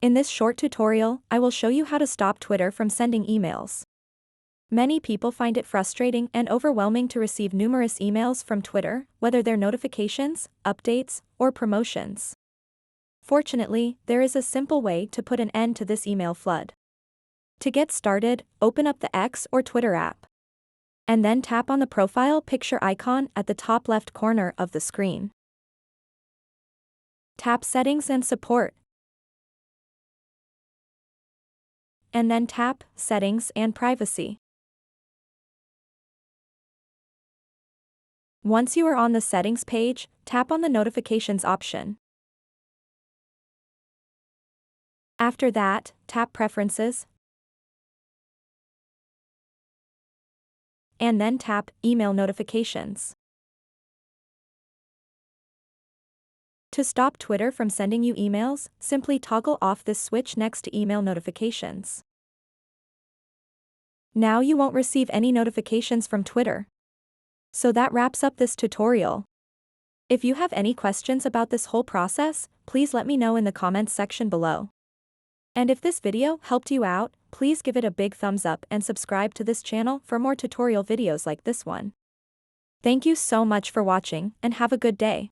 In this short tutorial, I will show you how to stop Twitter from sending emails. Many people find it frustrating and overwhelming to receive numerous emails from Twitter, whether they're notifications, updates, or promotions. Fortunately, there is a simple way to put an end to this email flood. To get started, open up the X or Twitter app. And then tap on the profile picture icon at the top left corner of the screen. Tap Settings and Support. And then tap Settings and Privacy. Once you are on the Settings page, tap on the Notifications option. After that, tap Preferences. And then tap Email Notifications. To stop Twitter from sending you emails, simply toggle off this switch next to Email Notifications. Now you won't receive any notifications from Twitter. So that wraps up this tutorial. If you have any questions about this whole process, please let me know in the comments section below. And if this video helped you out, please give it a big thumbs up and subscribe to this channel for more tutorial videos like this one. Thank you so much for watching and have a good day.